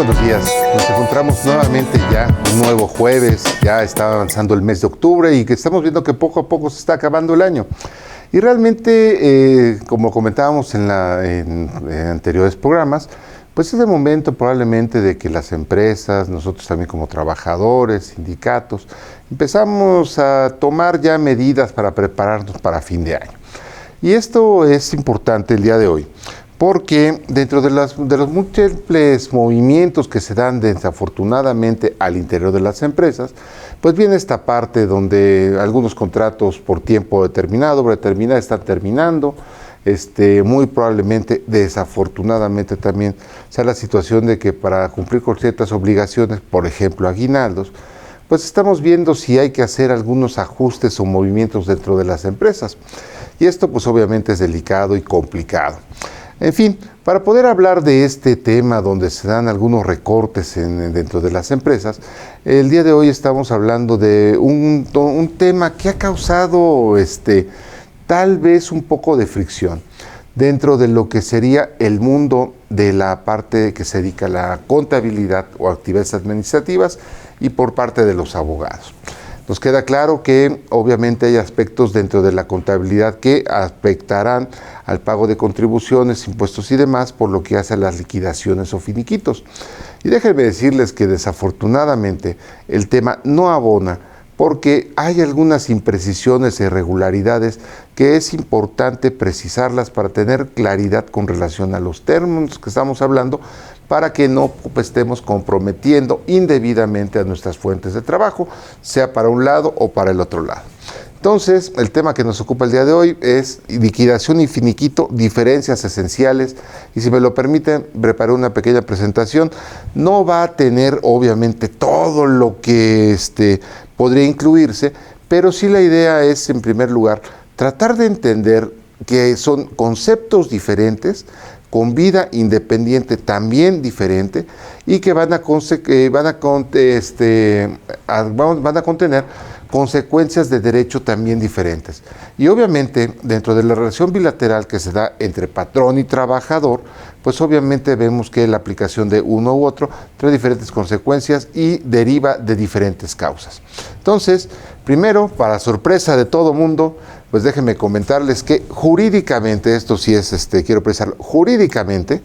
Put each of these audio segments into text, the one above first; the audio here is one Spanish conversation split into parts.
buenos días. Nos encontramos nuevamente ya un nuevo jueves, ya está avanzando el mes de octubre y que estamos viendo que poco a poco se está acabando el año. Y realmente, como comentábamos en anteriores programas, pues es el momento probablemente de que las empresas, nosotros también como trabajadores, sindicatos, empezamos a tomar ya medidas para prepararnos para fin de año. Y esto es importante el día de hoy, porque dentro de los múltiples movimientos que se dan desafortunadamente al interior de las empresas, pues viene esta parte donde algunos contratos por tiempo determinado están terminando, muy probablemente, desafortunadamente también, sea la situación de que para cumplir con ciertas obligaciones, por ejemplo aguinaldos, pues estamos viendo si hay que hacer algunos ajustes o movimientos dentro de las empresas. Y esto pues obviamente es delicado y complicado. En fin, para poder hablar de este tema donde se dan algunos recortes dentro de las empresas, el día de hoy estamos hablando de un tema que ha causado tal vez un poco de fricción dentro de lo que sería el mundo de la parte que se dedica a la contabilidad o actividades administrativas y por parte de los abogados. Nos queda claro que obviamente hay aspectos dentro de la contabilidad que afectarán al pago de contribuciones, impuestos y demás, por lo que hace a las liquidaciones o finiquitos. Y déjenme decirles que desafortunadamente el tema no abona porque hay algunas imprecisiones e irregularidades que es importante precisarlas para tener claridad con relación a los términos que estamos hablando, para que no estemos comprometiendo indebidamente a nuestras fuentes de trabajo, sea para un lado o para el otro lado. Entonces, el tema que nos ocupa el día de hoy es liquidación y finiquito, diferencias esenciales, y si me lo permiten, preparé una pequeña presentación. No va a tener, obviamente, todo lo que podría incluirse, pero sí la idea es, en primer lugar, tratar de entender que son conceptos diferentes, con vida independiente también diferente, y que van a contener consecuencias de derecho también diferentes. Y obviamente, dentro de la relación bilateral que se da entre patrón y trabajador, pues obviamente vemos que la aplicación de uno u otro trae diferentes consecuencias y deriva de diferentes causas. Entonces, primero, para sorpresa de todo mundo, pues déjenme comentarles que jurídicamente, esto sí es, quiero precisarlo, jurídicamente,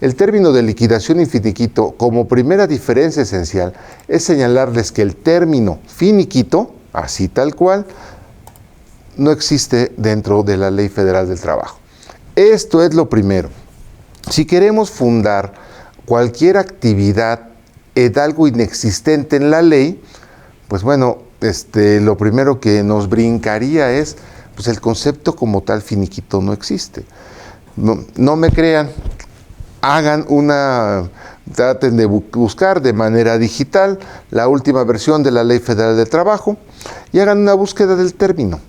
el término de liquidación y finiquito, como primera diferencia esencial, es señalarles que el término finiquito, así tal cual, no existe dentro de la Ley Federal del Trabajo. Esto es lo primero. Si queremos fundar cualquier actividad en algo inexistente en la ley, pues bueno, lo primero que nos brincaría es, pues el concepto como tal finiquito no existe. No me crean, traten de buscar de manera digital la última versión de la Ley Federal del Trabajo y hagan una búsqueda del término.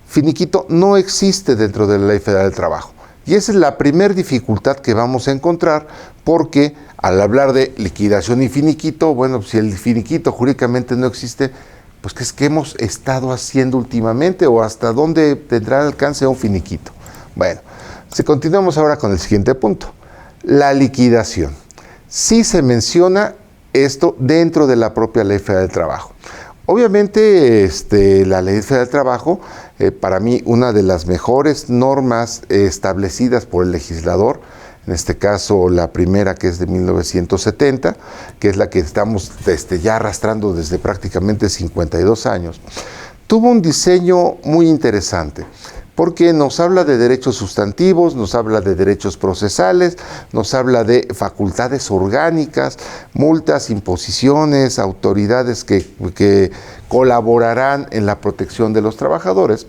Finiquito no existe dentro de la Ley Federal del Trabajo. Y esa es la primera dificultad que vamos a encontrar, porque al hablar de liquidación y finiquito, bueno, si el finiquito jurídicamente no existe, pues ¿qué es que hemos estado haciendo últimamente o hasta dónde tendrá alcance un finiquito? Bueno, si continuamos ahora con el siguiente punto, la liquidación. Sí se menciona esto dentro de la propia Ley Federal del Trabajo. Obviamente, la Ley Federal del Trabajo, para mí, una de las mejores normas establecidas por el legislador, en este caso la primera, que es de 1970, que es la que estamos ya arrastrando desde prácticamente 52 años, tuvo un diseño muy interesante, porque nos habla de derechos sustantivos, nos habla de derechos procesales, nos habla de facultades orgánicas, multas, imposiciones, autoridades que colaborarán en la protección de los trabajadores.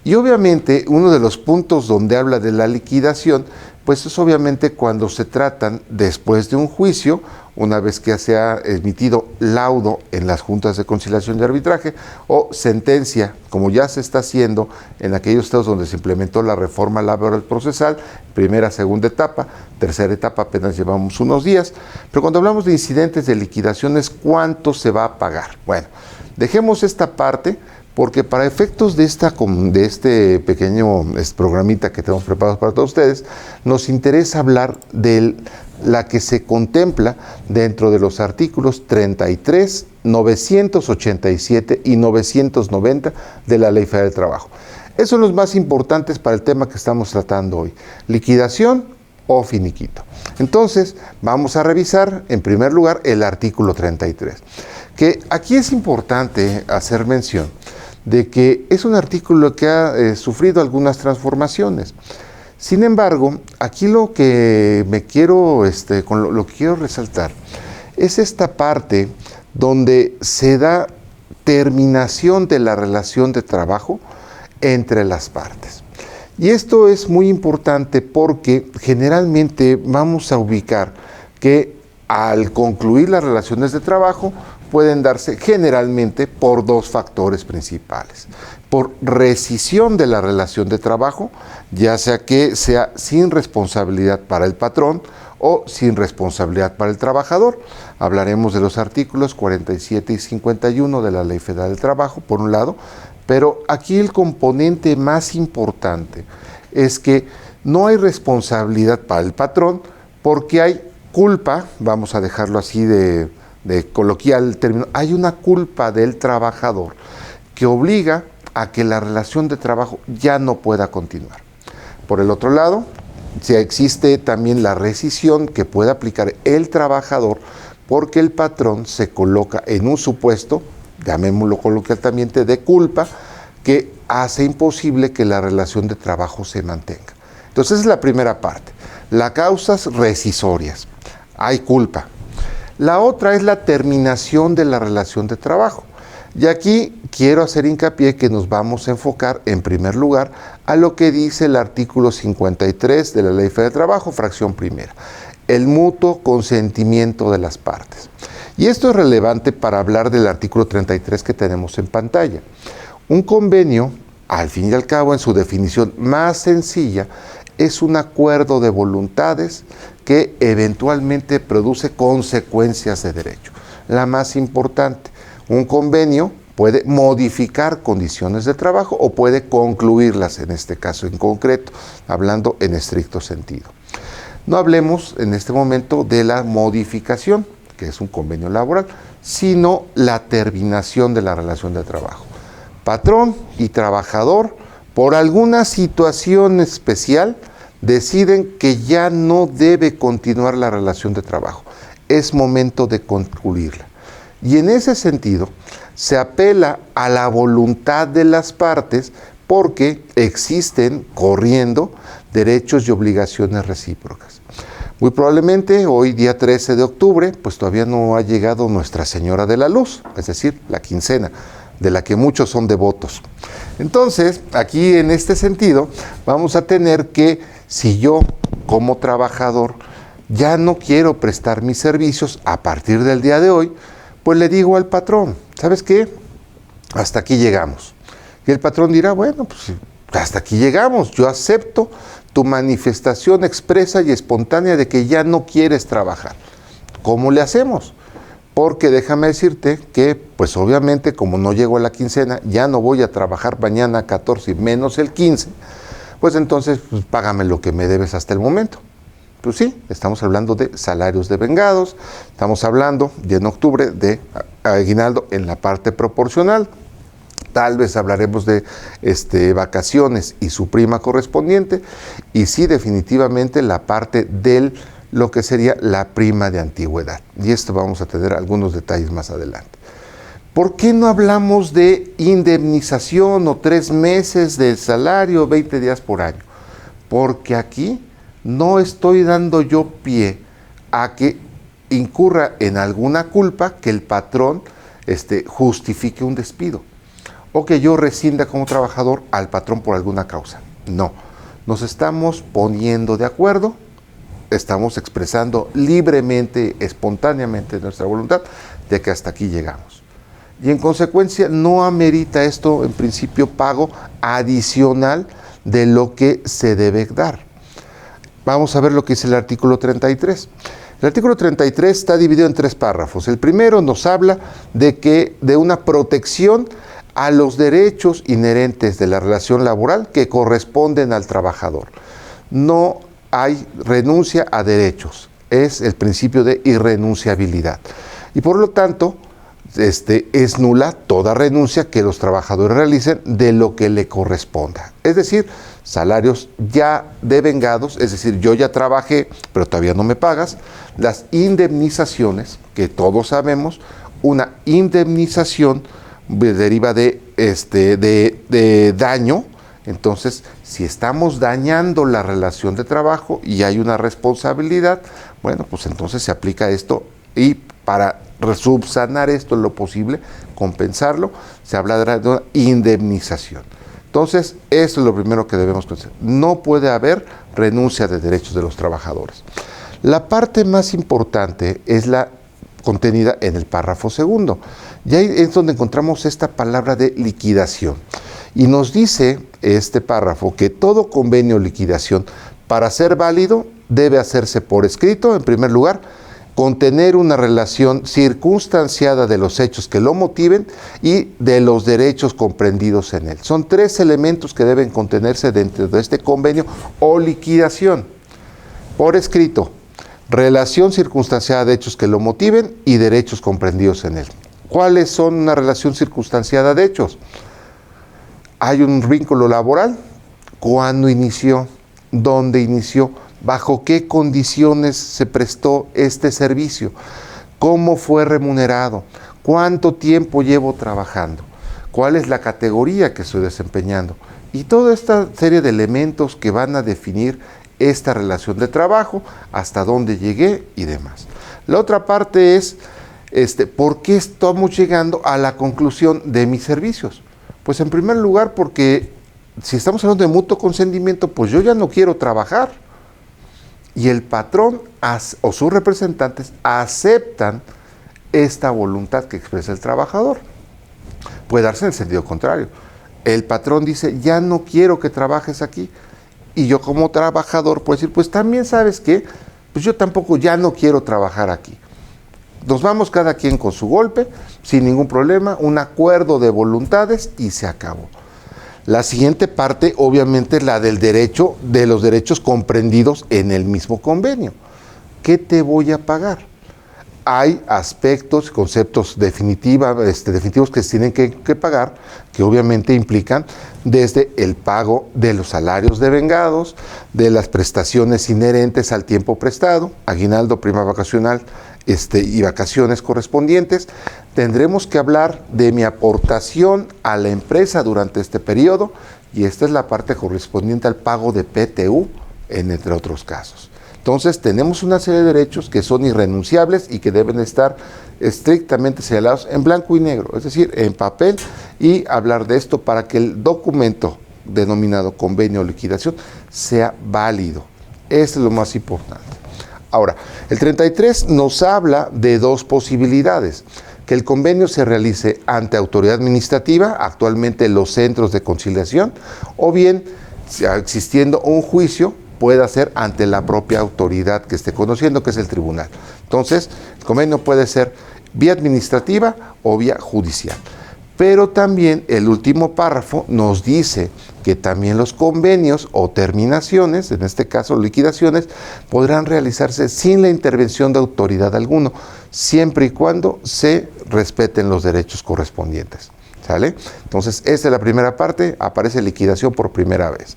Y obviamente uno de los puntos donde habla de la liquidación, pues es obviamente cuando se tratan después de un juicio, una vez que se ha emitido laudo en las juntas de conciliación y arbitraje o sentencia, como ya se está haciendo en aquellos estados donde se implementó la reforma laboral procesal, primera, segunda etapa, tercera etapa apenas llevamos unos días, pero cuando hablamos de incidentes de liquidaciones, ¿cuánto se va a pagar? Bueno, dejemos esta parte, porque para efectos de este pequeño programita que tenemos preparado para todos ustedes, nos interesa hablar del la que se contempla dentro de los artículos 33, 987 y 990 de la Ley Federal del Trabajo. Esos son los más importantes para el tema que estamos tratando hoy, liquidación o finiquito. Entonces, vamos a revisar en primer lugar el artículo 33, que aquí es importante hacer mención de que es un artículo que ha sufrido algunas transformaciones. Sin embargo, aquí lo que me quiero, lo que quiero resaltar es esta parte donde se da terminación de la relación de trabajo entre las partes. Y esto es muy importante porque generalmente vamos a ubicar que al concluir las relaciones de trabajo pueden darse generalmente por dos factores principales. Por rescisión de la relación de trabajo, ya sea que sea sin responsabilidad para el patrón o sin responsabilidad para el trabajador. Hablaremos de los artículos 47 y 51 de la Ley Federal del Trabajo, por un lado, pero aquí el componente más importante es que no hay responsabilidad para el patrón porque hay culpa, vamos a dejarlo así de coloquial término, hay una culpa del trabajador que obliga a que la relación de trabajo ya no pueda continuar. Por el otro lado, si existe también la rescisión que puede aplicar el trabajador porque el patrón se coloca en un supuesto, llamémoslo coloquialmente, de culpa que hace imposible que la relación de trabajo se mantenga. Entonces, esa es la primera parte. Las causas rescisorias. Hay culpa. La otra es la terminación de la relación de trabajo. Y aquí quiero hacer hincapié que nos vamos a enfocar en primer lugar a lo que dice el artículo 53 de la Ley Federal del Trabajo, fracción primera, el mutuo consentimiento de las partes. Y esto es relevante para hablar del artículo 33 que tenemos en pantalla. Un convenio, al fin y al cabo, en su definición más sencilla, es un acuerdo de voluntades que eventualmente produce consecuencias de derecho. La más importante, un convenio puede modificar condiciones de trabajo o puede concluirlas, en este caso en concreto, hablando en estricto sentido. No hablemos en este momento de la modificación, que es un convenio laboral, sino la terminación de la relación de trabajo. Patrón y trabajador, por alguna situación especial, deciden que ya no debe continuar la relación de trabajo. Es momento de concluirla. Y en ese sentido, se apela a la voluntad de las partes porque existen corriendo derechos y obligaciones recíprocas. Muy probablemente hoy, día 13 de octubre, pues todavía no ha llegado Nuestra Señora de la Luz, es decir, la quincena, de la que muchos son devotos. Entonces, aquí en este sentido, vamos a tener que, si yo como trabajador ya no quiero prestar mis servicios a partir del día de hoy, pues le digo al patrón, ¿sabes qué? Hasta aquí llegamos. Y el patrón dirá, bueno, pues hasta aquí llegamos, yo acepto tu manifestación expresa y espontánea de que ya no quieres trabajar. ¿Cómo le hacemos? Porque déjame decirte que, pues obviamente, como no llego a la quincena, ya no voy a trabajar mañana 14 y menos el 15, pues entonces pues, págame lo que me debes hasta el momento. Pues sí, estamos hablando de salarios devengados, estamos hablando ya en octubre de aguinaldo en la parte proporcional. Tal vez hablaremos de vacaciones y su prima correspondiente, y sí, definitivamente la parte del lo que sería la prima de antigüedad. Y esto vamos a tener algunos detalles más adelante. ¿Por qué no hablamos de indemnización o 3 meses del salario, 20 días por año? Porque aquí no estoy dando yo pie a que incurra en alguna culpa que el patrón justifique un despido o que yo rescinda como trabajador al patrón por alguna causa. No, nos estamos poniendo de acuerdo, estamos expresando libremente, espontáneamente nuestra voluntad de que hasta aquí llegamos. Y en consecuencia no amerita esto en principio pago adicional de lo que se debe dar. Vamos a ver lo que dice el artículo 33. El artículo 33 está dividido en 3 párrafos. El primero nos habla de una protección a los derechos inherentes de la relación laboral que corresponden al trabajador. No hay renuncia a derechos. es el principio de irrenunciabilidad. Y por lo tanto, es nula toda renuncia que los trabajadores realicen de lo que le corresponda. Es decir, salarios ya devengados, es decir, yo ya trabajé, pero todavía no me pagas. Las indemnizaciones, que todos sabemos, una indemnización deriva de daño. Entonces, si estamos dañando la relación de trabajo y hay una responsabilidad, bueno, pues entonces se aplica esto, y para subsanar esto en lo posible, compensarlo, se habla de una indemnización. Entonces, eso es lo primero que debemos pensar. No puede haber renuncia de derechos de los trabajadores. La parte más importante es la contenida en el párrafo segundo. Y ahí es donde encontramos esta palabra de liquidación. Y nos dice este párrafo que todo convenio o liquidación, para ser válido, debe hacerse por escrito, en primer lugar, contener una relación circunstanciada de los hechos que lo motiven y de los derechos comprendidos en él. Son 3 elementos que deben contenerse dentro de este convenio o liquidación. Por escrito, relación circunstanciada de hechos que lo motiven y derechos comprendidos en él. ¿Cuáles son una relación circunstanciada de hechos? Hay un vínculo laboral. ¿Cuándo inició? ¿Dónde inició? ¿Bajo qué condiciones se prestó este servicio? ¿Cómo fue remunerado? ¿Cuánto tiempo llevo trabajando? ¿Cuál es la categoría que estoy desempeñando? Y toda esta serie de elementos que van a definir esta relación de trabajo, hasta dónde llegué y demás. La otra parte es, ¿por qué estamos llegando a la conclusión de mis servicios? Pues en primer lugar porque si estamos hablando de mutuo consentimiento, pues yo ya no quiero trabajar. Y el patrón o sus representantes aceptan esta voluntad que expresa el trabajador. Puede darse en el sentido contrario. El patrón dice, ya no quiero que trabajes aquí. Y yo como trabajador puedo decir, pues también sabes qué, pues yo tampoco ya no quiero trabajar aquí. Nos vamos cada quien con su golpe, sin ningún problema, un acuerdo de voluntades y se acabó. La siguiente parte, obviamente, es la del derecho, de los derechos comprendidos en el mismo convenio. ¿Qué te voy a pagar? Hay aspectos, conceptos definitivos que se tienen que pagar, que obviamente implican desde el pago de los salarios devengados, de las prestaciones inherentes al tiempo prestado, aguinaldo, prima vacacional, y vacaciones correspondientes. Tendremos que hablar de mi aportación a la empresa durante este periodo, y esta es la parte correspondiente al pago de PTU, entre otros casos. Entonces, tenemos una serie de derechos que son irrenunciables y que deben estar estrictamente señalados en blanco y negro, es decir, en papel, y hablar de esto para que el documento denominado convenio o liquidación sea válido. Eso es lo más importante. Ahora, el 33 nos habla de 2 posibilidades: que el convenio se realice ante autoridad administrativa, actualmente los centros de conciliación, o bien, existiendo un juicio, pueda ser ante la propia autoridad que esté conociendo, que es el tribunal. Entonces, el convenio puede ser vía administrativa o vía judicial. Pero también el último párrafo nos dice que también los convenios o terminaciones, en este caso liquidaciones, podrán realizarse sin la intervención de autoridad alguna, siempre y cuando se respeten los derechos correspondientes. ¿Sale? Entonces, esta es la primera parte, aparece liquidación por primera vez.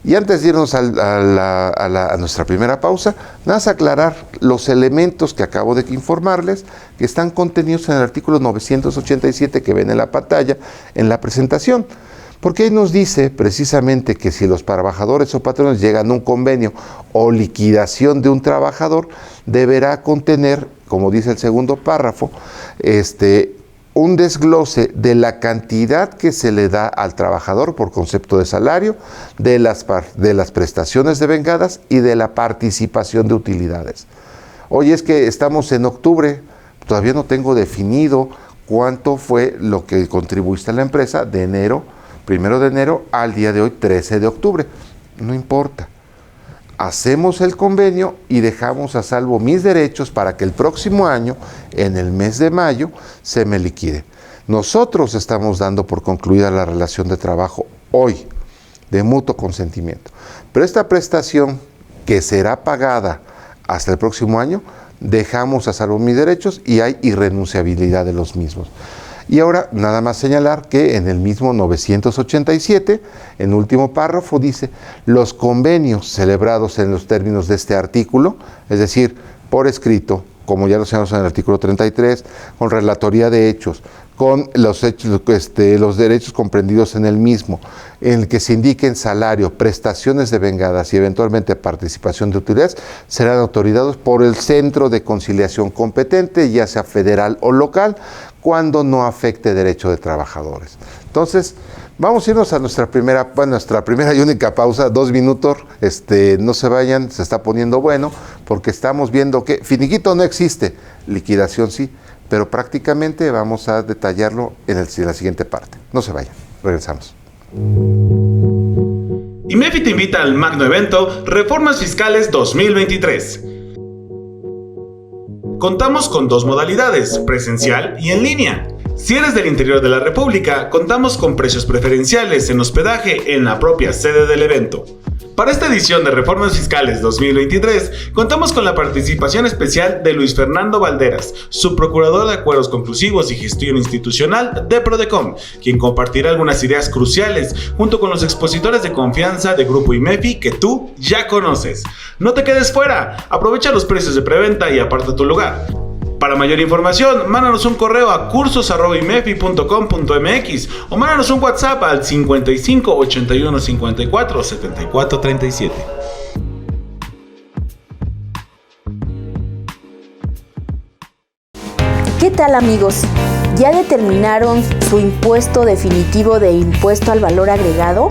Y antes de irnos a nuestra primera pausa, nada más aclarar los elementos que acabo de informarles, que están contenidos en el artículo 987 que ven en la pantalla, en la presentación. Porque ahí nos dice precisamente que si los trabajadores o patrones llegan a un convenio o liquidación de un trabajador, deberá contener, como dice el segundo párrafo, un desglose de la cantidad que se le da al trabajador por concepto de salario, de las prestaciones devengadas y de la participación de utilidades. Oye, es que estamos en octubre, todavía no tengo definido cuánto fue lo que contribuiste a la empresa de enero, 1 de enero al día de hoy, 13 de octubre. No importa. Hacemos el convenio y dejamos a salvo mis derechos para que el próximo año, en el mes de mayo, se me liquide. Nosotros estamos dando por concluida la relación de trabajo hoy, de mutuo consentimiento. Pero esta prestación que será pagada hasta el próximo año dejamos a salvo mis derechos y hay irrenunciabilidad de los mismos. Y ahora, nada más señalar que en el mismo 987, en último párrafo, dice: los convenios celebrados en los términos de este artículo, es decir, por escrito, como ya lo señalamos en el artículo 33, con relatoría de hechos, con los derechos comprendidos en el mismo, en el que se indiquen salario, prestaciones devengadas y eventualmente participación de utilidades, serán autorizados por el centro de conciliación competente, ya sea federal o local, cuando no afecte derecho de trabajadores. Entonces, vamos a irnos a nuestra primera y única pausa, 2 minutos, no se vayan, se está poniendo bueno, porque estamos viendo que finiquito no existe, liquidación sí, pero prácticamente vamos a detallarlo en la siguiente parte. No se vayan, regresamos. IMEFI te invita al magno evento Reformas Fiscales 2023. Contamos con 2 modalidades, presencial y en línea. Si eres del interior de la República, contamos con precios preferenciales en hospedaje en la propia sede del evento. Para esta edición de Reformas Fiscales 2023, contamos con la participación especial de Luis Fernando Valderas, subprocurador de Acuerdos Conclusivos y Gestión Institucional de Prodecom, quien compartirá algunas ideas cruciales junto con los expositores de confianza de Grupo IMEFI que tú ya conoces. No te quedes fuera, aprovecha los precios de preventa y aparta tu lugar. Para mayor información, mándanos un correo a cursos@imefi.com.mx o mándanos un WhatsApp al 55 81 54 74 37. ¿Qué tal, amigos? ¿Ya determinaron su impuesto definitivo de impuesto al valor agregado?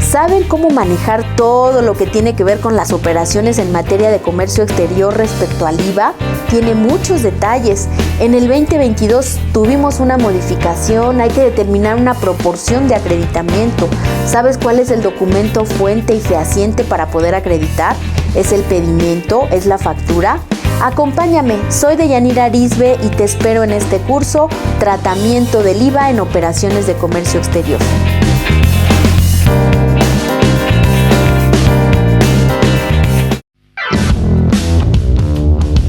¿Saben cómo manejar todo lo que tiene que ver con las operaciones en materia de comercio exterior respecto al IVA? Tiene muchos detalles. En el 2022 tuvimos una modificación, hay que determinar una proporción de acreditamiento. ¿Sabes cuál es el documento fuente y fehaciente para poder acreditar? ¿Es el pedimento? ¿Es la factura? Acompáñame, soy Deyanira Arisbe y te espero en este curso Tratamiento del IVA en Operaciones de Comercio Exterior.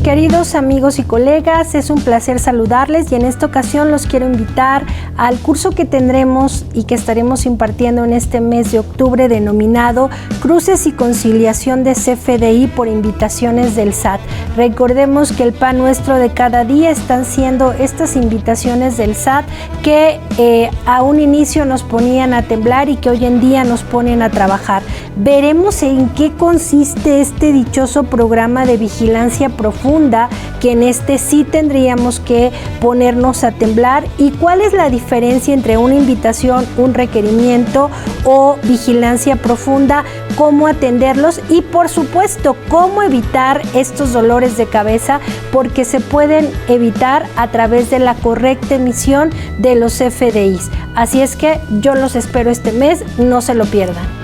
Queridos amigos y colegas, es un placer saludarles y en esta ocasión los quiero invitar al curso que tendremos y que estaremos impartiendo en este mes de octubre denominado Cruces y Conciliación de CFDI por invitaciones del SAT. Recordemos que el pan nuestro de cada día están siendo estas invitaciones del SAT que a un inicio nos ponían a temblar y que hoy en día nos ponen a trabajar. Veremos en qué consiste este dichoso programa de vigilancia profunda, que en este sí tendríamos que ponernos a temblar, y cuál es la diferencia entre una invitación, un requerimiento o vigilancia profunda, cómo atenderlos y por supuesto cómo evitar estos dolores de cabeza, porque se pueden evitar a través de la correcta emisión de los CFDIs. Así es que yo los espero este mes, no se lo pierdan.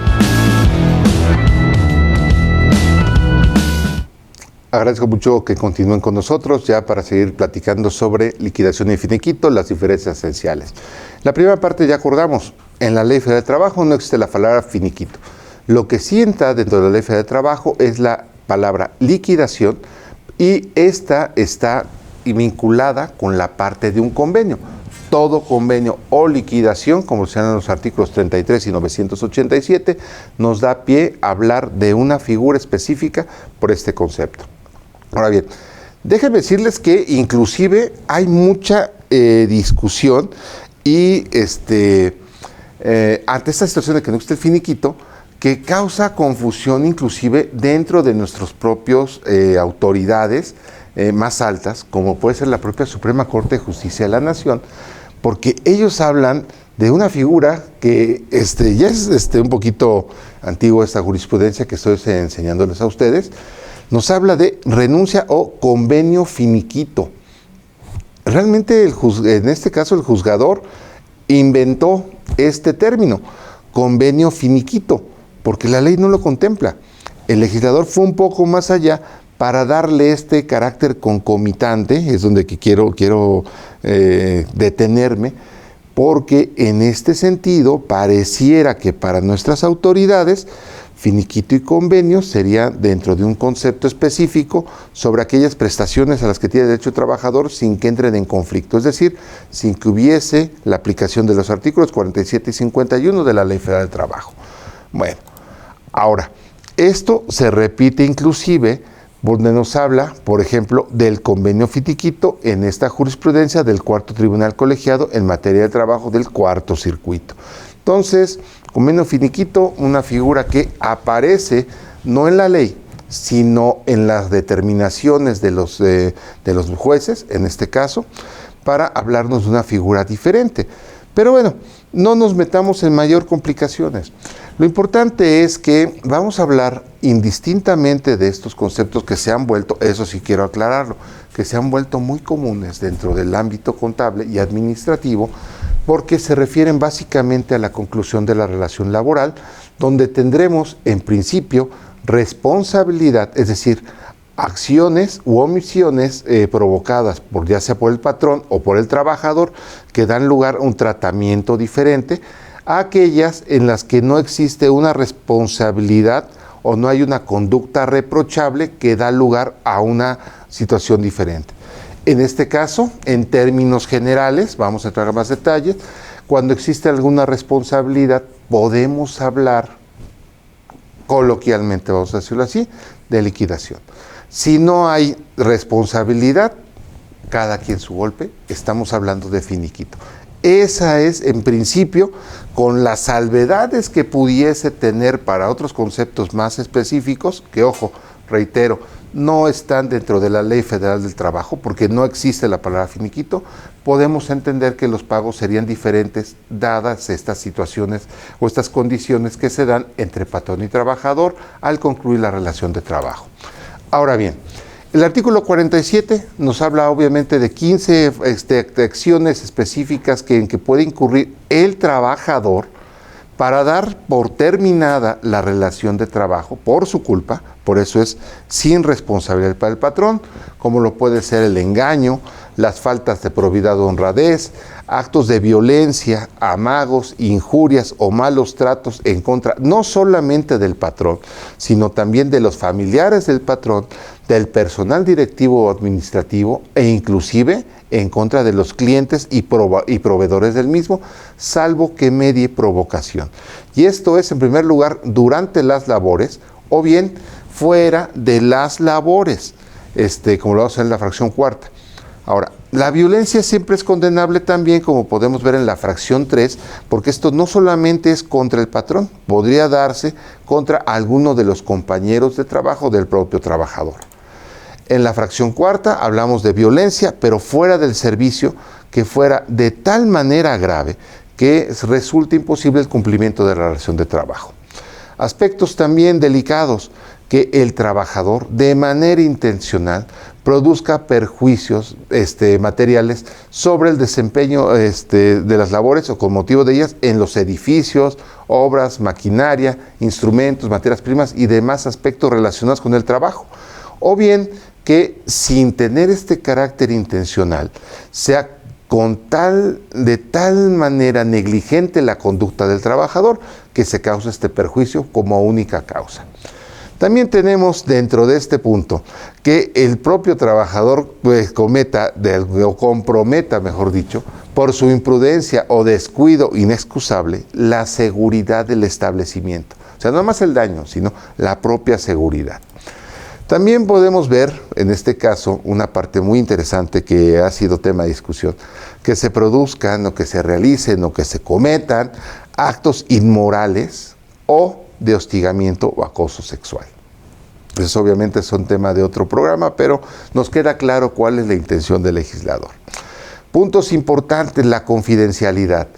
Agradezco mucho que continúen con nosotros ya para seguir platicando sobre liquidación y finiquito, las diferencias esenciales. La primera parte ya acordamos, en la Ley Federal de Trabajo no existe la palabra finiquito. Lo que sí entra dentro de la Ley Federal de Trabajo es la palabra liquidación y esta está vinculada con la parte de un convenio. Todo convenio o liquidación, como se llaman en los artículos 33 y 987, nos da pie a hablar de una figura específica por este concepto. Ahora bien, déjenme decirles que inclusive hay mucha discusión y ante esta situación de que no existe el finiquito, que causa confusión inclusive dentro de nuestros propios autoridades más altas, como puede ser la propia Suprema Corte de Justicia de la Nación, porque ellos hablan de una figura que ya es un poquito antigua esta jurisprudencia que estoy enseñándoles a ustedes. Nos habla de renuncia o convenio finiquito. Realmente en este caso el juzgador inventó este término, convenio finiquito, porque la ley no lo contempla. El legislador fue un poco más allá para darle este carácter concomitante, es donde quiero detenerme, porque en este sentido pareciera que para nuestras autoridades Finiquito y convenio sería dentro de un concepto específico sobre aquellas prestaciones a las que tiene derecho el trabajador sin que entren en conflicto, es decir, sin que hubiese la aplicación de los artículos 47 y 51 de la Ley Federal del Trabajo. Bueno, ahora, esto se repite inclusive donde nos habla, por ejemplo, del convenio finiquito en esta jurisprudencia del Cuarto Tribunal Colegiado en materia de trabajo del Cuarto Circuito. Entonces, convenio finiquito, una figura que aparece no en la ley, sino en las determinaciones de los jueces, en este caso, para hablarnos de una figura diferente. Pero bueno, no nos metamos en mayor complicaciones. Lo importante es que vamos a hablar indistintamente de estos conceptos que se han vuelto, eso sí quiero aclararlo, que se han vuelto muy comunes dentro del ámbito contable y administrativo, porque se refieren básicamente a la conclusión de la relación laboral, donde tendremos en principio responsabilidad, es decir, acciones u omisiones provocadas ya sea por el patrón o por el trabajador que dan lugar a un tratamiento diferente a aquellas en las que no existe una responsabilidad o no hay una conducta reprochable que da lugar a una situación diferente. En este caso, en términos generales, vamos a entrar a más detalles, cuando existe alguna responsabilidad podemos hablar, coloquialmente vamos a decirlo así, de liquidación. Si no hay responsabilidad, cada quien su golpe, estamos hablando de finiquito. Esa es, en principio, con las salvedades que pudiese tener para otros conceptos más específicos, que ojo, reitero, no están dentro de la Ley Federal del Trabajo, porque no existe la palabra finiquito, podemos entender que los pagos serían diferentes dadas estas situaciones o estas condiciones que se dan entre patrón y trabajador al concluir la relación de trabajo. Ahora bien, el artículo 47 nos habla obviamente de 15 acciones específicas en que puede incurrir el trabajador para dar por terminada la relación de trabajo por su culpa, por eso es sin responsabilidad para el patrón, como lo puede ser el engaño, las faltas de probidad o honradez, actos de violencia, amagos, injurias o malos tratos en contra, no solamente del patrón, sino también de los familiares del patrón, del personal directivo o administrativo e inclusive en contra de los clientes y proveedores del mismo, salvo que medie provocación. Y esto es, en primer lugar, durante las labores o bien fuera de las labores, como lo vamos a ver en la fracción cuarta. Ahora, la violencia siempre es condenable también, como podemos ver en la fracción 3, porque esto no solamente es contra el patrón, podría darse contra alguno de los compañeros de trabajo del propio trabajador. En la fracción cuarta hablamos de violencia, pero fuera del servicio, que fuera de tal manera grave que resulte imposible el cumplimiento de la relación de trabajo. Aspectos también delicados, que el trabajador de manera intencional produzca perjuicios materiales sobre el desempeño de las labores o con motivo de ellas en los edificios, obras, maquinaria, instrumentos, materias primas y demás aspectos relacionados con el trabajo. O bien que sin tener este carácter intencional sea de tal manera negligente la conducta del trabajador que se causa este perjuicio como única causa. También tenemos dentro de este punto que el propio trabajador comprometa, mejor dicho, por su imprudencia o descuido inexcusable, la seguridad del establecimiento. O sea, no más el daño, sino la propia seguridad. También podemos ver, en este caso, una parte muy interesante que ha sido tema de discusión, que se produzcan o que se realicen o que se cometan actos inmorales o de hostigamiento o acoso sexual. Eso obviamente es un tema de otro programa, pero nos queda claro cuál es la intención del legislador. Puntos importantes, la confidencialidad,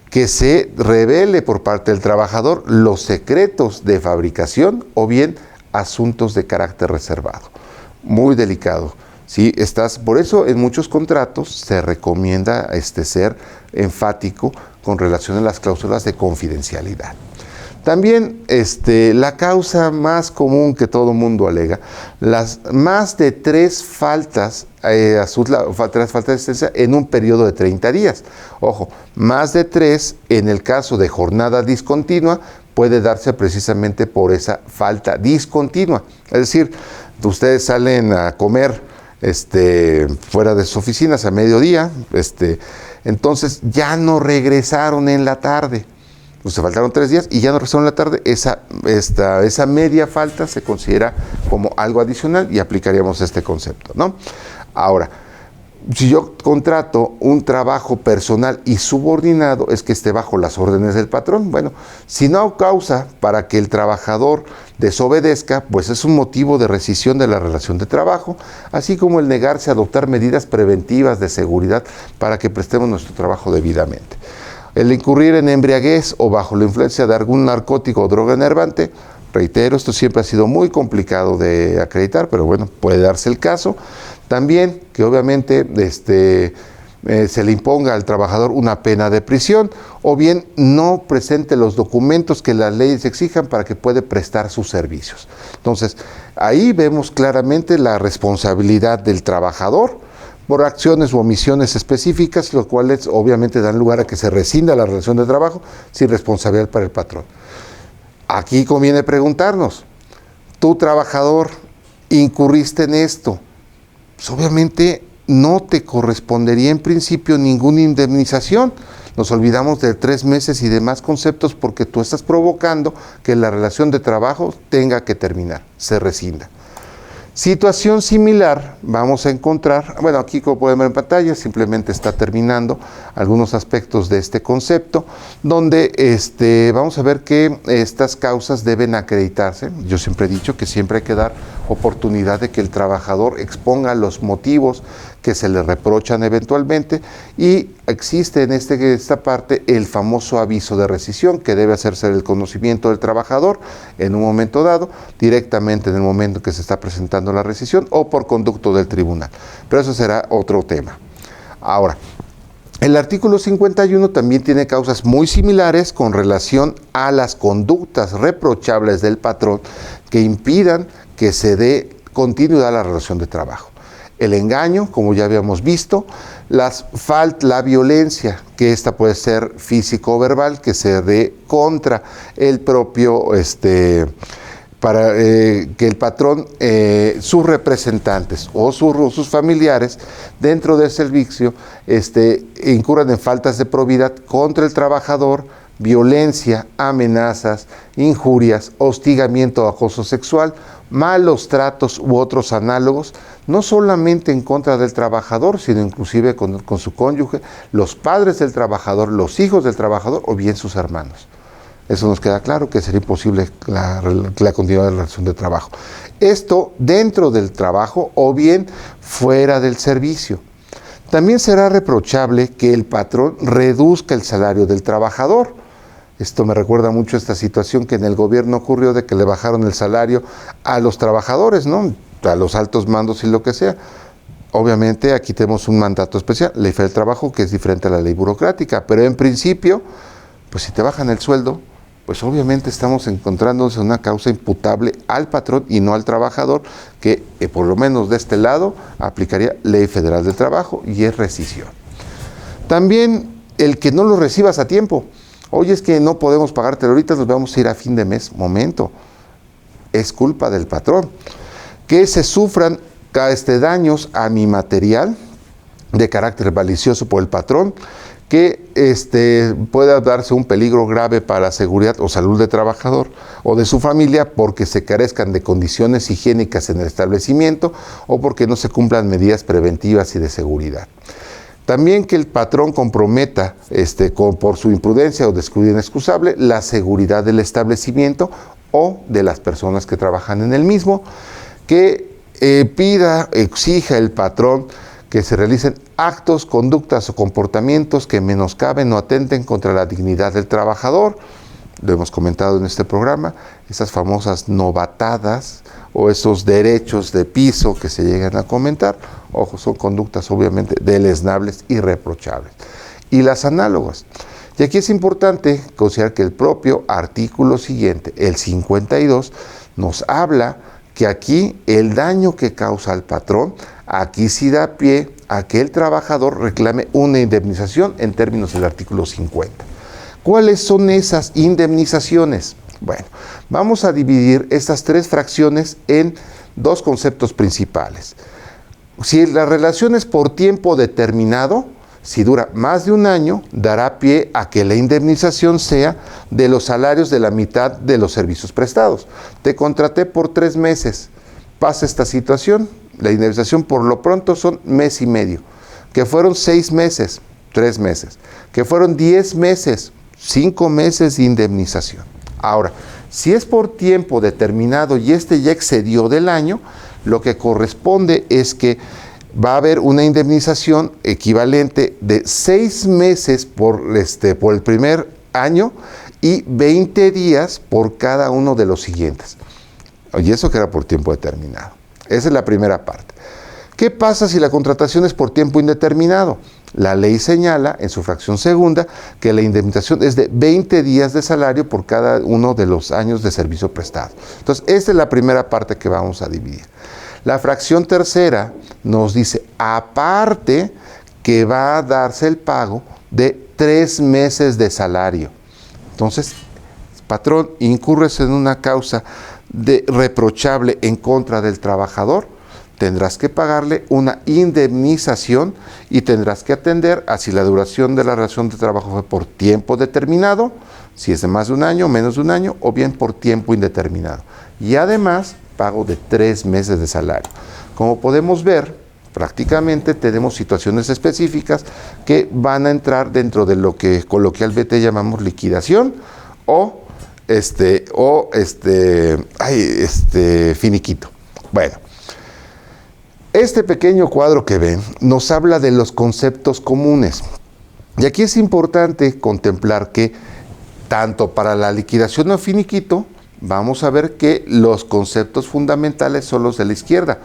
que se revele por parte del trabajador los secretos de fabricación o bien asuntos de carácter reservado. Muy delicado. ¿Sí? Por eso en muchos contratos se recomienda ser enfático con relación a las cláusulas de confidencialidad. También la causa más común que todo mundo alega, las más de 3 faltas de asistencia en un periodo de 30 días. Ojo, más de 3 en el caso de jornada discontinua puede darse precisamente por esa falta discontinua. Es decir, ustedes salen a comer fuera de sus oficinas a mediodía, entonces ya no regresaron en la tarde. Se faltaron 3 días y ya no regresaron en la tarde. Esa media falta se considera como algo adicional y aplicaríamos este concepto, ¿no? Ahora, si yo contrato un trabajo personal y subordinado, es que esté bajo las órdenes del patrón. Bueno, si no hay causa para que el trabajador desobedezca, pues es un motivo de rescisión de la relación de trabajo, así como el negarse a adoptar medidas preventivas de seguridad para que prestemos nuestro trabajo debidamente. El incurrir en embriaguez o bajo la influencia de algún narcótico o droga enervante, reitero, esto siempre ha sido muy complicado de acreditar, pero bueno, puede darse el caso. También que obviamente se le imponga al trabajador una pena de prisión o bien no presente los documentos que las leyes exijan para que pueda prestar sus servicios. Entonces, ahí vemos claramente la responsabilidad del trabajador por acciones u omisiones específicas, lo cuales obviamente dan lugar a que se rescinda la relación de trabajo sin responsabilidad para el patrón. Aquí conviene preguntarnos, ¿tú trabajador incurriste en esto? Pues obviamente no te correspondería en principio ninguna indemnización. Nos olvidamos de 3 meses y demás conceptos porque tú estás provocando que la relación de trabajo tenga que terminar, se rescinda. Situación similar vamos a encontrar, bueno, aquí como pueden ver en pantalla, simplemente está terminando algunos aspectos de este concepto, donde vamos a ver que estas causas deben acreditarse. Yo siempre he dicho que siempre hay que dar oportunidad de que el trabajador exponga los motivos que se le reprochan eventualmente, y existe en esta parte el famoso aviso de rescisión que debe hacerse el conocimiento del trabajador en un momento dado, directamente en el momento que se está presentando la rescisión o por conducto del tribunal. Pero eso será otro tema. Ahora, el artículo 51 también tiene causas muy similares con relación a las conductas reprochables del patrón que impidan que se dé continuidad a la relación de trabajo. El engaño, como ya habíamos visto, la violencia, que esta puede ser físico o verbal, que se dé contra el propio, para que el patrón, sus representantes o sus familiares dentro del servicio incurran en faltas de probidad contra el trabajador, violencia, amenazas, injurias, hostigamiento o acoso sexual, malos tratos u otros análogos, no solamente en contra del trabajador, sino inclusive con su cónyuge, los padres del trabajador, los hijos del trabajador o bien sus hermanos. Eso nos queda claro que sería imposible la continuidad de la relación de trabajo. Esto dentro del trabajo o bien fuera del servicio. También será reprochable que el patrón reduzca el salario del trabajador. Esto me recuerda mucho a esta situación que en el gobierno ocurrió de que le bajaron el salario a los trabajadores, ¿no? A los altos mandos y lo que sea. Obviamente aquí tenemos un mandato especial, Ley Federal del Trabajo, que es diferente a la ley burocrática, pero en principio, pues si te bajan el sueldo, pues obviamente estamos encontrándonos en una causa imputable al patrón y no al trabajador, que por lo menos de este lado aplicaría Ley Federal del Trabajo y es rescisión. También el que no lo recibas a tiempo. Oye, es que no podemos pagarte ahorita, nos vamos a ir a fin de mes. Momento, es culpa del patrón. Que se sufran daños a mi material de carácter malicioso por el patrón, que pueda darse un peligro grave para la seguridad o salud del trabajador o de su familia porque se carezcan de condiciones higiénicas en el establecimiento o porque no se cumplan medidas preventivas y de seguridad. También que el patrón comprometa por su imprudencia o descuido inexcusable la seguridad del establecimiento o de las personas que trabajan en el mismo, que exija el patrón que se realicen actos, conductas o comportamientos que menoscaben o atenten contra la dignidad del trabajador. Lo hemos comentado en este programa, esas famosas novatadas o esos derechos de piso que se llegan a comentar, ojo, son conductas obviamente deleznables y reprochables. Y las análogas, Y aquí es importante considerar que el propio artículo siguiente, el 52, nos habla que aquí el daño que causa al patrón, aquí sí da pie a que el trabajador reclame una indemnización en términos del artículo 50. ¿Cuáles son esas indemnizaciones? Bueno, vamos a dividir estas tres fracciones en dos conceptos principales. Si la relación es por tiempo determinado, si dura más de un año, dará pie a que la indemnización sea de los salarios de la mitad de los servicios prestados. Te contraté por 3 meses, pasa esta situación, la indemnización por lo pronto son mes y medio, que fueron 6 meses, 3 meses, que fueron 10 meses, 5 meses de indemnización. Ahora, si es por tiempo determinado y este ya excedió del año, lo que corresponde es que va a haber una indemnización equivalente de 6 meses por el primer año y 20 días por cada uno de los siguientes. Y eso que era por tiempo determinado. Esa es la primera parte. ¿Qué pasa si la contratación es por tiempo indeterminado? La ley señala en su fracción segunda que la indemnización es de 20 días de salario por cada uno de los años de servicio prestado. Entonces, esta es la primera parte que vamos a dividir. La fracción tercera nos dice, aparte, que va a darse el pago de 3 meses de salario. Entonces, patrón, incurres en una causa reprochable en contra del trabajador, tendrás que pagarle una indemnización y tendrás que atender a si la duración de la relación de trabajo fue por tiempo determinado, si es de más de un año, menos de un año, o bien por tiempo indeterminado. Y además, pago de 3 meses de salario. Como podemos ver, prácticamente tenemos situaciones específicas que van a entrar dentro de lo que coloquialmente llamamos liquidación o finiquito. Bueno, este pequeño cuadro que ven nos habla de los conceptos comunes. Y aquí es importante contemplar que tanto para la liquidación o finiquito, vamos a ver que los conceptos fundamentales son los de la izquierda.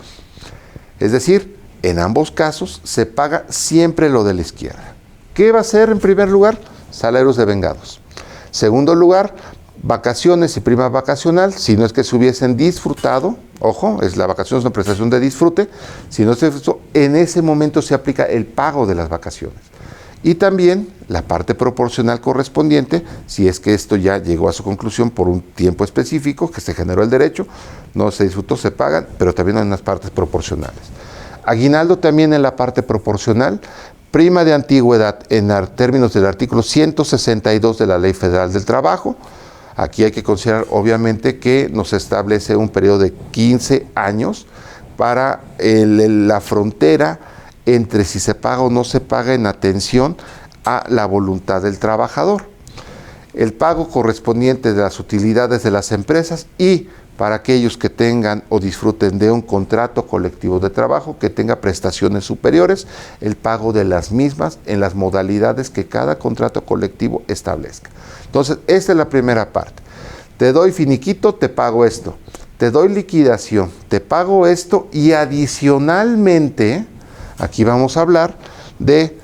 Es decir, en ambos casos se paga siempre lo de la izquierda. ¿Qué va a ser en primer lugar? Salarios devengados. Segundo lugar, vacaciones y prima vacacional, si no es que se hubiesen disfrutado, ojo, la vacación es una prestación de disfrute, si no se disfrutó, en ese momento se aplica el pago de las vacaciones. Y también la parte proporcional correspondiente, si es que esto ya llegó a su conclusión por un tiempo específico, que se generó el derecho, no se disfrutó, se pagan, pero también hay unas partes proporcionales. Aguinaldo también en la parte proporcional, prima de antigüedad en términos del artículo 162 de la Ley Federal del Trabajo. Aquí hay que considerar obviamente que nos establece un periodo de 15 años para la frontera entre si se paga o no se paga en atención a la voluntad del trabajador. El pago correspondiente de las utilidades de las empresas y para aquellos que tengan o disfruten de un contrato colectivo de trabajo que tenga prestaciones superiores, el pago de las mismas en las modalidades que cada contrato colectivo establezca. Entonces, esta es la primera parte. Te doy finiquito, te pago esto. Te doy liquidación, te pago esto y adicionalmente, aquí vamos a hablar de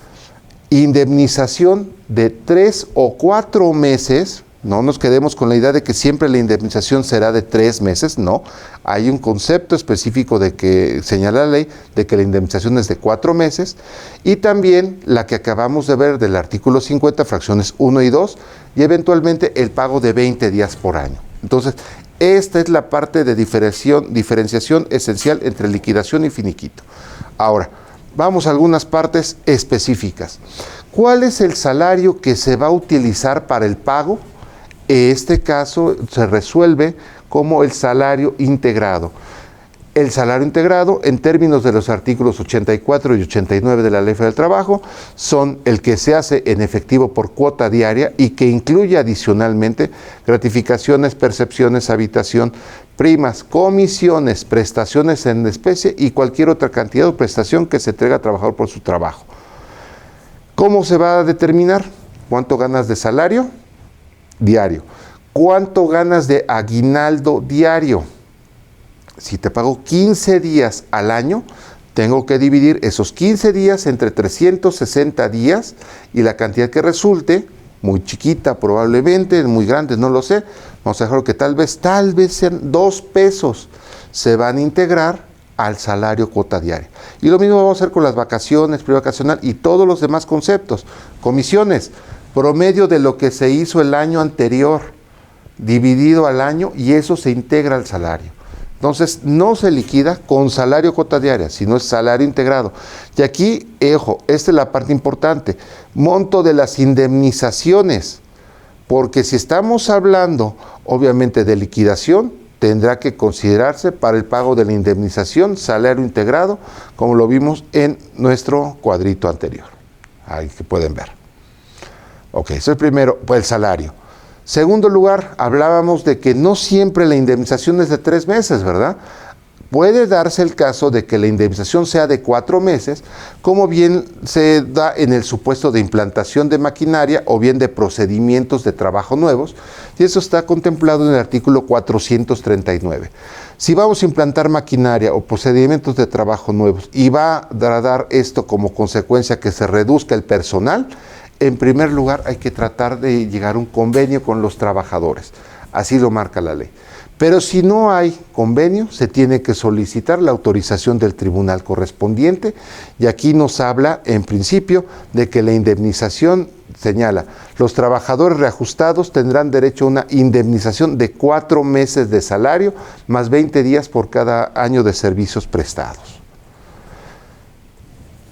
indemnización de 3 o 4 meses. No nos quedemos con la idea de que siempre la indemnización será de 3 meses, no. Hay un concepto específico de que señala la ley de que la indemnización es de 4 meses y también la que acabamos de ver del artículo 50, fracciones 1 y 2 y eventualmente el pago de 20 días por año. Entonces, esta es la parte de diferenciación esencial entre liquidación y finiquito. Ahora, vamos a algunas partes específicas. ¿Cuál es el salario que se va a utilizar para el pago? Este caso se resuelve como el salario integrado. El salario integrado, en términos de los artículos 84 y 89 de la Ley Federal del Trabajo, son el que se hace en efectivo por cuota diaria y que incluye adicionalmente gratificaciones, percepciones, habitación, primas, comisiones, prestaciones en especie y cualquier otra cantidad o prestación que se entrega al trabajador por su trabajo. ¿Cómo se va a determinar? ¿Cuánto ganas de salario? Diario. ¿Cuánto ganas de aguinaldo diario? Si te pago 15 días al año, tengo que dividir esos 15 días entre 360 días y la cantidad que resulte muy chiquita probablemente, muy grande, no lo sé. Vamos a dejar que tal vez sean 2 pesos se van a integrar al salario cuota diaria. Y lo mismo vamos a hacer con las vacaciones, periodo vacacional y todos los demás conceptos. Comisiones, promedio de lo que se hizo el año anterior, dividido al año, y eso se integra al salario. Entonces, no se liquida con salario cuota diaria, sino es salario integrado. Y aquí, ojo, esta es la parte importante, monto de las indemnizaciones, porque si estamos hablando, obviamente, de liquidación, tendrá que considerarse para el pago de la indemnización salario integrado, como lo vimos en nuestro cuadrito anterior. Ahí que pueden ver. Ok, eso es primero, pues el salario. Segundo lugar, hablábamos de que no siempre la indemnización es de 3 meses, ¿verdad? Puede darse el caso de que la indemnización sea de 4 meses, como bien se da en el supuesto de implantación de maquinaria o bien de procedimientos de trabajo nuevos, y eso está contemplado en el artículo 439. Si vamos a implantar maquinaria o procedimientos de trabajo nuevos y va a dar esto como consecuencia que se reduzca el personal, en primer lugar hay que tratar de llegar a un convenio con los trabajadores, así lo marca la ley. Pero si no hay convenio, se tiene que solicitar la autorización del tribunal correspondiente, y aquí nos habla en principio de que la indemnización señala, los trabajadores reajustados tendrán derecho a una indemnización de 4 meses de salario más 20 días por cada año de servicios prestados.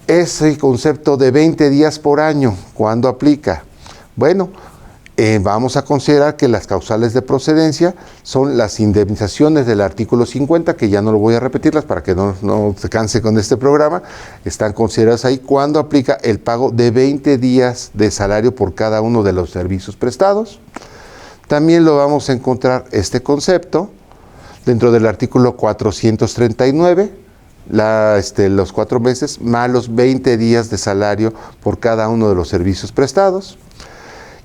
Ese concepto de 20 días por año, ¿cuándo aplica? Bueno, vamos a considerar que las causales de procedencia son las indemnizaciones del artículo 50, que ya no lo voy a repetirlas para que no se canse con este programa, están consideradas ahí cuando aplica el pago de 20 días de salario por cada uno de los servicios prestados. También lo vamos a encontrar este concepto dentro del artículo 439, los 4 meses más los 20 días de salario por cada uno de los servicios prestados.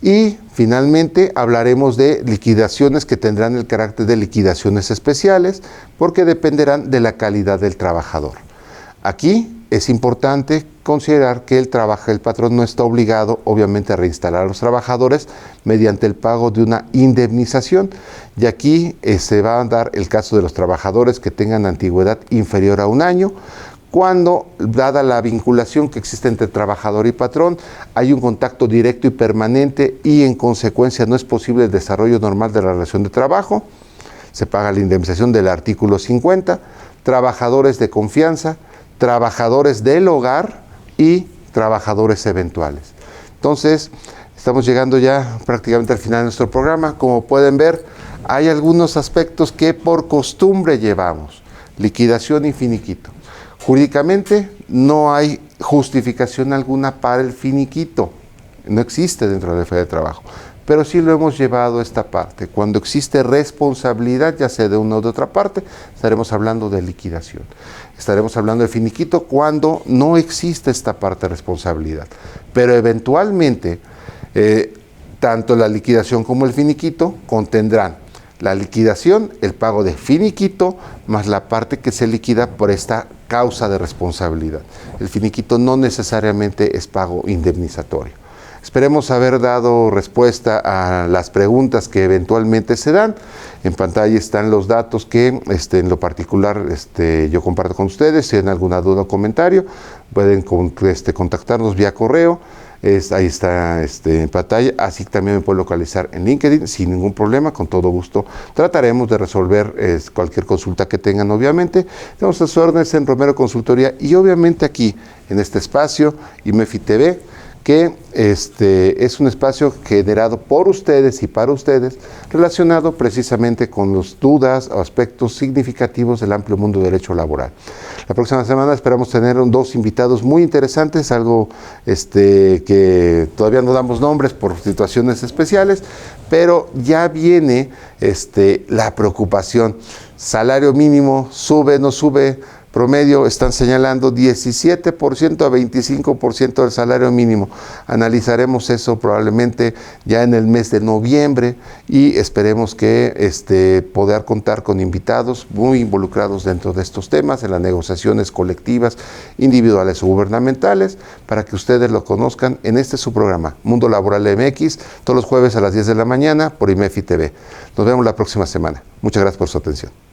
Y finalmente hablaremos de liquidaciones que tendrán el carácter de liquidaciones especiales porque dependerán de la calidad del trabajador. Aquí es importante considerar que el patrón no está obligado obviamente a reinstalar a los trabajadores mediante el pago de una indemnización, y aquí se va a dar el caso de los trabajadores que tengan antigüedad inferior a 1 año, cuando, dada la vinculación que existe entre trabajador y patrón, hay un contacto directo y permanente y en consecuencia no es posible el desarrollo normal de la relación de trabajo, se paga la indemnización del artículo 50, trabajadores de confianza, trabajadores del hogar y trabajadores eventuales. Entonces, estamos llegando ya prácticamente al final de nuestro programa. Como pueden ver, hay algunos aspectos que por costumbre llevamos, liquidación y finiquito. Jurídicamente no hay justificación alguna para el finiquito, no existe dentro de la Ley de Trabajo, pero sí lo hemos llevado esta parte. Cuando existe responsabilidad, ya sea de una o de otra parte, estaremos hablando de liquidación. Estaremos hablando de finiquito cuando no existe esta parte de responsabilidad. Pero eventualmente, tanto la liquidación como el finiquito contendrán la liquidación, el pago de finiquito, más la parte que se liquida por esta causa de responsabilidad. El finiquito no necesariamente es pago indemnizatorio. Esperemos haber dado respuesta a las preguntas que eventualmente se dan. En pantalla están los datos que en lo particular yo comparto con ustedes. Si tienen alguna duda o comentario, pueden contactarnos vía correo. Ahí está en pantalla. Así también me pueden localizar en LinkedIn sin ningún problema. Con todo gusto trataremos de resolver cualquier consulta que tengan, obviamente. Tenemos a sus órdenes en Romero Consultoría y obviamente aquí en este espacio, IMEFI TV, que es un espacio generado por ustedes y para ustedes, relacionado precisamente con las dudas o aspectos significativos del amplio mundo del derecho laboral. La próxima semana esperamos tener 2 invitados muy interesantes, algo que todavía no damos nombres por situaciones especiales, pero ya viene la preocupación. Salario mínimo, sube, no sube, promedio están señalando 17% a 25% del salario mínimo. Analizaremos eso probablemente ya en el mes de noviembre y esperemos que poder contar con invitados muy involucrados dentro de estos temas, en las negociaciones colectivas, individuales o gubernamentales, para que ustedes lo conozcan en su programa, Mundo Laboral MX, todos los jueves a las 10 de la mañana por IMEFI TV. Nos vemos la próxima semana. Muchas gracias por su atención.